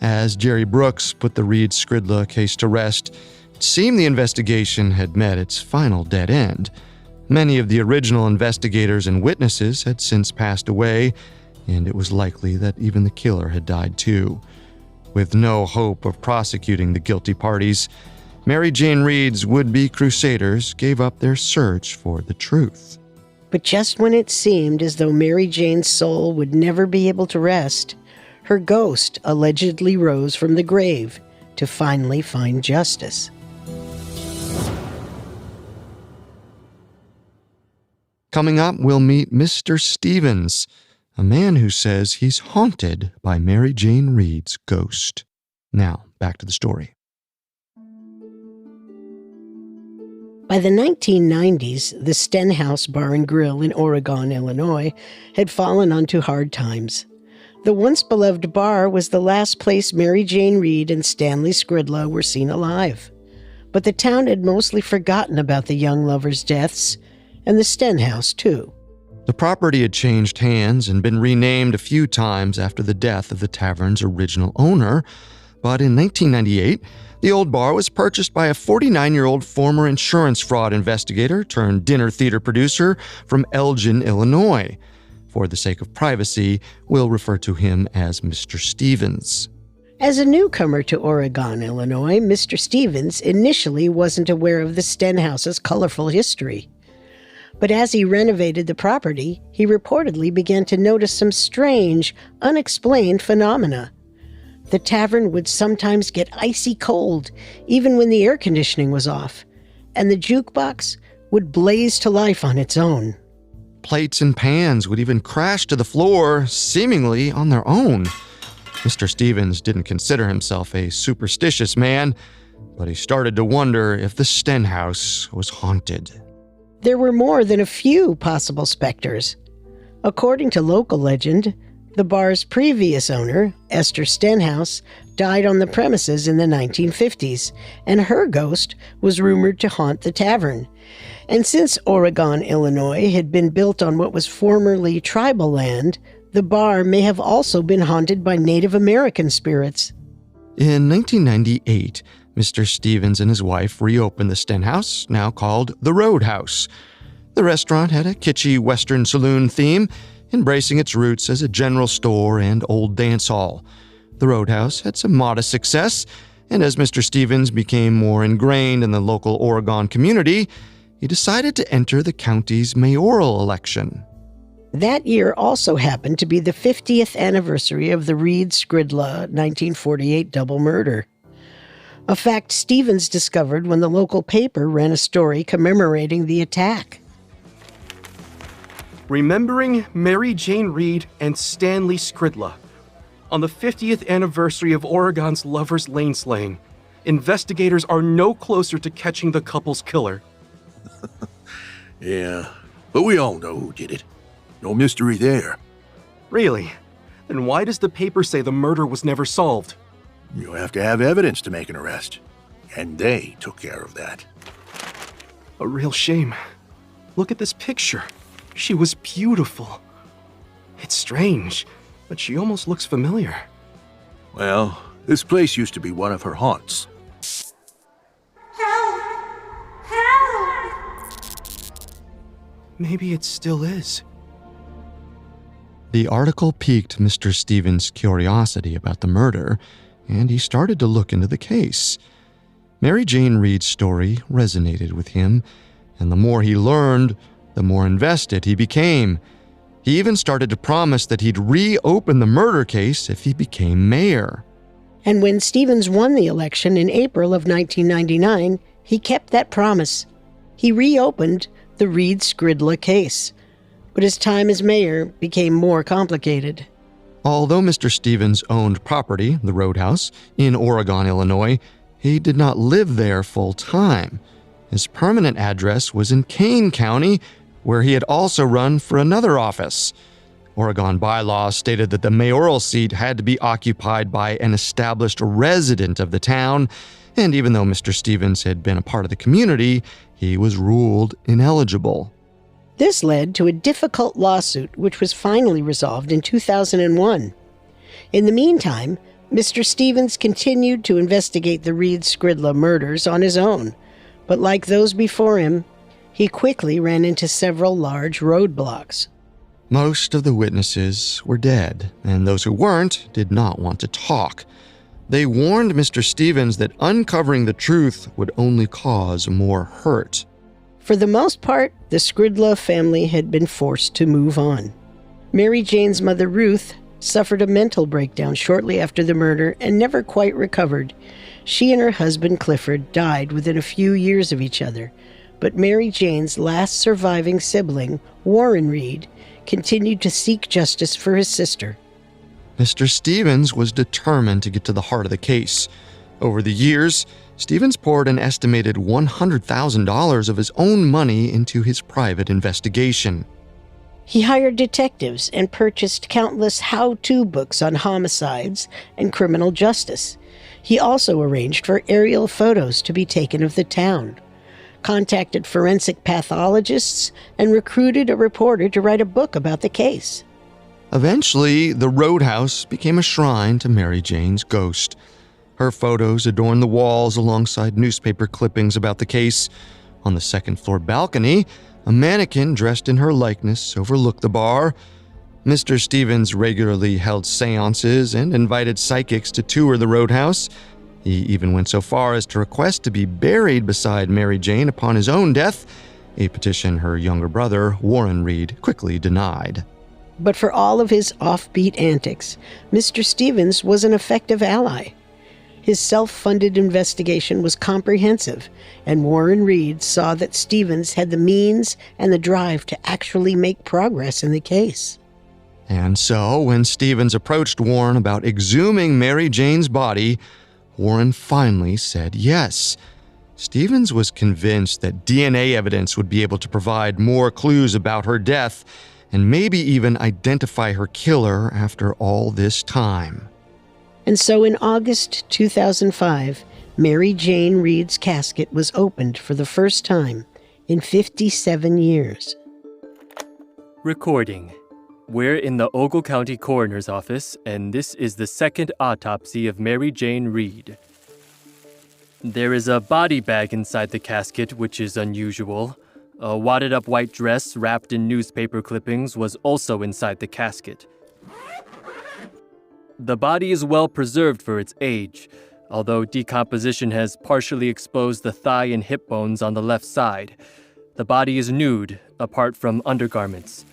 As Jerry Brooks put the Skridla case to rest, it seemed the investigation had met its final dead end. Many of the original investigators and witnesses had since passed away, and it was likely that even the killer had died too. With no hope of prosecuting the guilty parties, Mary Jane Reed's would-be crusaders gave up their search for the truth. But just when it seemed as though Mary Jane's soul would never be able to rest, her ghost allegedly rose from the grave to finally find justice. Coming up, we'll meet Mr. Stevens, a man who says he's haunted by Mary Jane Reed's ghost. Now, back to the story. By the 1990s, the Stenhouse Bar and Grill in Oregon, Illinois, had fallen onto hard times. The once beloved bar was the last place Mary Jane Reed and Stanley Skridla were seen alive. But the town had mostly forgotten about the young lovers' deaths, and the Stenhouse, too. The property had changed hands and been renamed a few times after the death of the tavern's original owner, but in 1998, the old bar was purchased by a 49-year-old former insurance fraud investigator turned dinner theater producer from Elgin, Illinois. For the sake of privacy, we'll refer to him as Mr. Stevens. As a newcomer to Oregon, Illinois, Mr. Stevens initially wasn't aware of the Stenhouse's colorful history. But as he renovated the property, he reportedly began to notice some strange, unexplained phenomena. The tavern would sometimes get icy cold, even when the air conditioning was off, and the jukebox would blaze to life on its own. Plates and pans would even crash to the floor, seemingly on their own. Mr. Stevens didn't consider himself a superstitious man, but he started to wonder if the Stenhouse was haunted. There were more than a few possible specters. According to local legend, the bar's previous owner, Esther Stenhouse, died on the premises in the 1950s, and her ghost was rumored to haunt the tavern. And since Oregon, Illinois had been built on what was formerly tribal land, the bar may have also been haunted by Native American spirits. In 1998, Mr. Stevens and his wife reopened the Stenhouse, now called the Roadhouse. The restaurant had a kitschy Western saloon theme, embracing its roots as a general store and old dance hall. The Roadhouse had some modest success, and as Mr. Stevens became more ingrained in the local Oregon community, he decided to enter the county's mayoral election. That year also happened to be the 50th anniversary of the Skridla 1948 double murder. A fact Stevens discovered when the local paper ran a story commemorating the attack. Remembering Mary Jane Reed and Stanley Skridla. On the 50th anniversary of Oregon's Lover's Lane slaying, investigators are no closer to catching the couple's killer. Yeah, but we all know who did it. No mystery there. Really? Then why does the paper say the murder was never solved? You have to have evidence to make an arrest. And they took care of that. A real shame. Look at this picture. She was beautiful. It's strange, but she almost looks familiar. Well, this place used to be one of her haunts. Help! Help! Maybe it still is. The article piqued Mr. Stevens' curiosity about the murder, and he started to look into the case. Mary Jane Reed's story resonated with him, and the more he learned, the more invested he became. He even started to promise that he'd reopen the murder case if he became mayor. And when Stevens won the election in April of 1999, he kept that promise. He reopened the Skridla case. But his time as mayor became more complicated. Although Mr. Stevens owned property, the Roadhouse, in Oregon, Illinois, he did not live there full time. His permanent address was in Kane County, where he had also run for another office. Oregon bylaws stated that the mayoral seat had to be occupied by an established resident of the town, and even though Mr. Stevens had been a part of the community, he was ruled ineligible. This led to a difficult lawsuit which was finally resolved in 2001. In the meantime, Mr. Stevens continued to investigate the Skridla murders on his own, but like those before him, he quickly ran into several large roadblocks. Most of the witnesses were dead, and those who weren't did not want to talk. They warned Mr. Stevens that uncovering the truth would only cause more hurt. For the most part, the Skridla family had been forced to move on. Mary Jane's mother, Ruth, suffered a mental breakdown shortly after the murder and never quite recovered. She and her husband, Clifford, died within a few years of each other, but Mary Jane's last surviving sibling, Warren Reed, continued to seek justice for his sister. Mr. Stevens was determined to get to the heart of the case. Over the years, Stevens poured an estimated $100,000 of his own money into his private investigation. He hired detectives and purchased countless how-to books on homicides and criminal justice. He also arranged for aerial photos to be taken of the town, contacted forensic pathologists, and recruited a reporter to write a book about the case. Eventually, the Roadhouse became a shrine to Mary Jane's ghost. Her photos adorned the walls alongside newspaper clippings about the case. On the second-floor balcony, a mannequin dressed in her likeness overlooked the bar. Mr. Stevens regularly held seances and invited psychics to tour the Roadhouse. He even went so far as to request to be buried beside Mary Jane upon his own death, a petition her younger brother, Warren Reed, quickly denied. But for all of his offbeat antics, Mr. Stevens was an effective ally. His self-funded investigation was comprehensive, and Warren Reed saw that Stevens had the means and the drive to actually make progress in the case. And so, when Stevens approached Warren about exhuming Mary Jane's body, Warren finally said yes. Stevens was convinced that DNA evidence would be able to provide more clues about her death, and maybe even identify her killer after all this time. And so in August 2005, Mary Jane Reed's casket was opened for the first time in 57 years. Recording. We're in the Ogle County Coroner's Office, and this is the second autopsy of Mary Jane Reed. There is a body bag inside the casket, which is unusual. A wadded-up white dress wrapped in newspaper clippings was also inside the casket. The body is well preserved for its age, although decomposition has partially exposed the thigh and hip bones on the left side. The body is nude, apart from undergarments.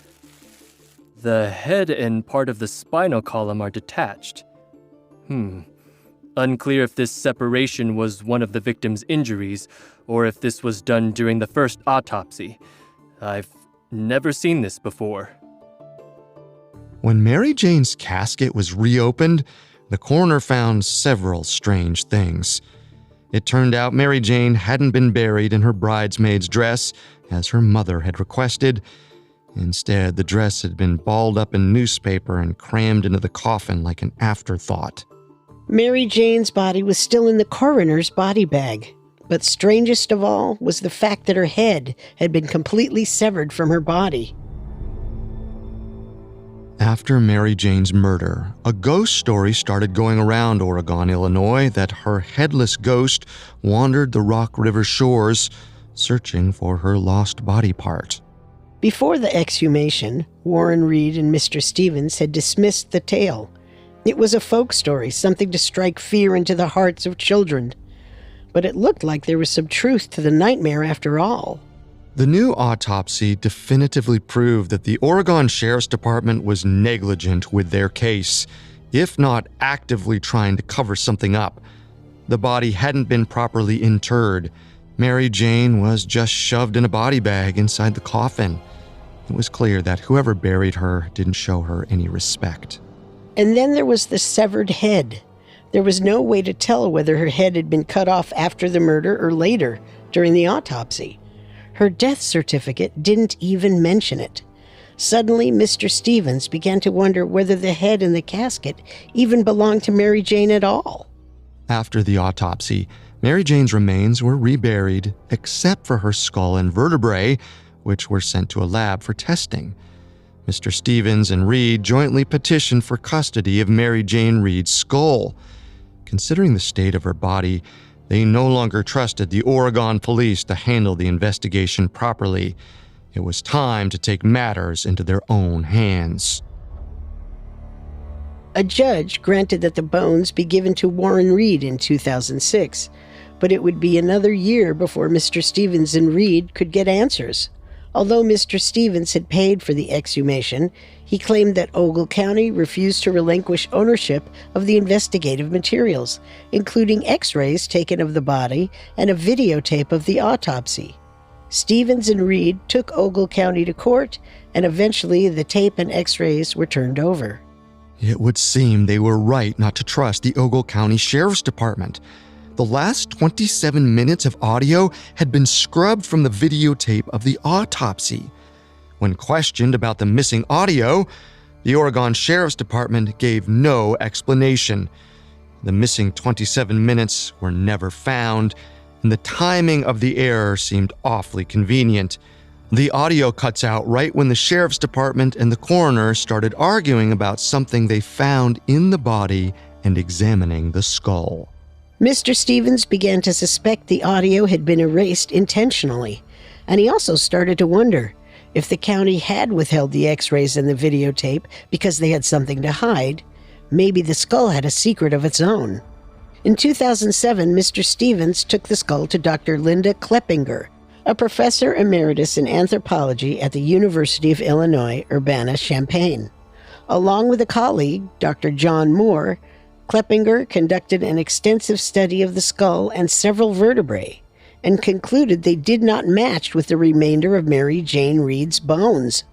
The head and part of the spinal column are detached. Unclear if this separation was one of the victim's injuries, or if this was done during the first autopsy. I've never seen this before. When Mary Jane's casket was reopened, the coroner found several strange things. It turned out Mary Jane hadn't been buried in her bridesmaid's dress, as her mother had requested. Instead, the dress had been balled up in newspaper and crammed into the coffin like an afterthought. Mary Jane's body was still in the coroner's body bag. But strangest of all was the fact that her head had been completely severed from her body. After Mary Jane's murder, a ghost story started going around Oregon, Illinois, that her headless ghost wandered the Rock River shores, searching for her lost body part. Before the exhumation, Warren Reed and Mr. Stevens had dismissed the tale. It was a folk story, something to strike fear into the hearts of children. But it looked like there was some truth to the nightmare after all. The new autopsy definitively proved that the Oregon Sheriff's Department was negligent with their case, if not actively trying to cover something up. The body hadn't been properly interred. Mary Jane was just shoved in a body bag inside the coffin. It was clear that whoever buried her didn't show her any respect. And then there was the severed head. There was no way to tell whether her head had been cut off after the murder or later, during the autopsy. Her death certificate didn't even mention it. Suddenly, Mr. Stevens began to wonder whether the head in the casket even belonged to Mary Jane at all. After the autopsy, Mary Jane's remains were reburied, except for her skull and vertebrae, which were sent to a lab for testing. Mr. Stevens and Reed jointly petitioned for custody of Mary Jane Reed's skull. Considering the state of her body, they no longer trusted the Oregon police to handle the investigation properly. It was time to take matters into their own hands. A judge granted that the bones be given to Warren Reed in 2006, but it would be another year before Mr. Stevens and Reed could get answers. Although Mr. Stevens had paid for the exhumation, he claimed that Ogle County refused to relinquish ownership of the investigative materials, including x-rays taken of the body and a videotape of the autopsy. Stevens and Reed took Ogle County to court, and eventually the tape and x-rays were turned over. It would seem they were right not to trust the Ogle County Sheriff's Department. The last 27 minutes of audio had been scrubbed from the videotape of the autopsy. When questioned about the missing audio, the Oregon Sheriff's Department gave no explanation. The missing 27 minutes were never found, and the timing of the error seemed awfully convenient. The audio cuts out right when the Sheriff's Department and the coroner started arguing about something they found in the body and examining the skull. Mr. Stevens began to suspect the audio had been erased intentionally, and he also started to wonder if the county had withheld the x-rays and the videotape because they had something to hide. Maybe the skull had a secret of its own. In 2007, Mr. Stevens took the skull to Dr. Linda Kleppinger, a professor emeritus in anthropology at the University of Illinois, Urbana-Champaign. Along with a colleague, Dr. John Moore, Kleppinger conducted an extensive study of the skull and several vertebrae, and concluded they did not match with the remainder of Mary Jane Reed's bones.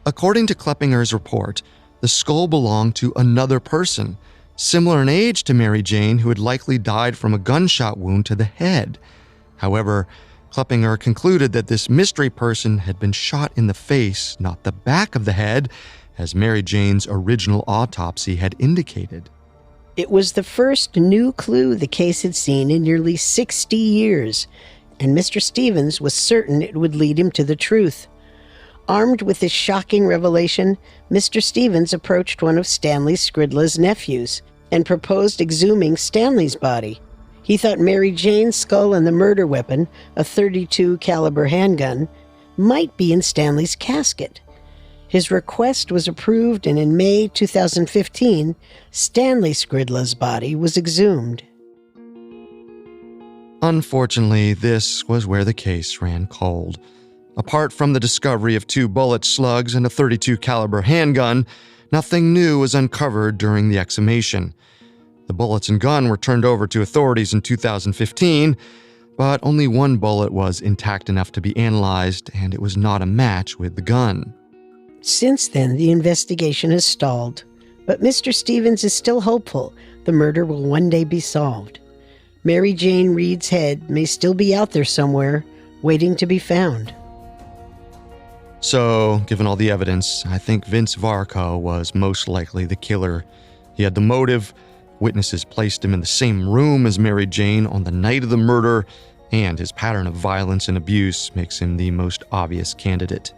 According to Kleppinger's report, the skull belonged to another person, similar in age to Mary Jane, who had likely died from a gunshot wound to the head. However, Kleppinger concluded that this mystery person had been shot in the face, not the back of the head, as Mary Jane's original autopsy had indicated. It was the first new clue the case had seen in nearly 60 years, and Mr. Stevens was certain it would lead him to the truth. Armed with this shocking revelation, Mr. Stevens approached one of Stanley Skridla's nephews and proposed exhuming Stanley's body. He thought Mary Jane's skull and the murder weapon, a .32 caliber handgun, might be in Stanley's casket. His request was approved, and in May 2015, Stanley Skridla's body was exhumed. Unfortunately, this was where the case ran cold. Apart from the discovery of 2 bullet slugs and a .32 caliber handgun, nothing new was uncovered during the exhumation. The bullets and gun were turned over to authorities in 2015, but only 1 bullet was intact enough to be analyzed, and it was not a match with the gun. Since then, the investigation has stalled, but Mr. Stevens is still hopeful the murder will one day be solved. Mary Jane Reed's head may still be out there somewhere, waiting to be found. So, given all the evidence, I think Vince Varco was most likely the killer. He had the motive, witnesses placed him in the same room as Mary Jane on the night of the murder, and his pattern of violence and abuse makes him the most obvious candidate.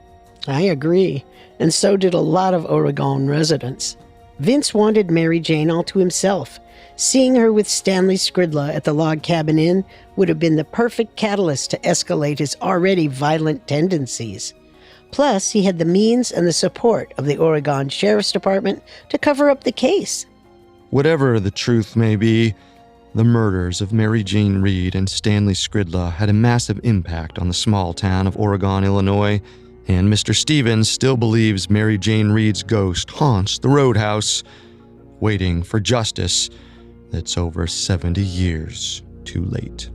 I agree, and so did a lot of Oregon residents. Vince wanted Mary Jane all to himself. Seeing her with Stanley Skridla at the Log Cabin Inn would have been the perfect catalyst to escalate his already violent tendencies. Plus, he had the means and the support of the Oregon Sheriff's Department to cover up the case. Whatever the truth may be, the murders of Mary Jane Reed and Stanley Skridla had a massive impact on the small town of Oregon, Illinois, and Mr. Stevens still believes Mary Jane Reed's ghost haunts the roadhouse, waiting for justice that's over 70 years too late.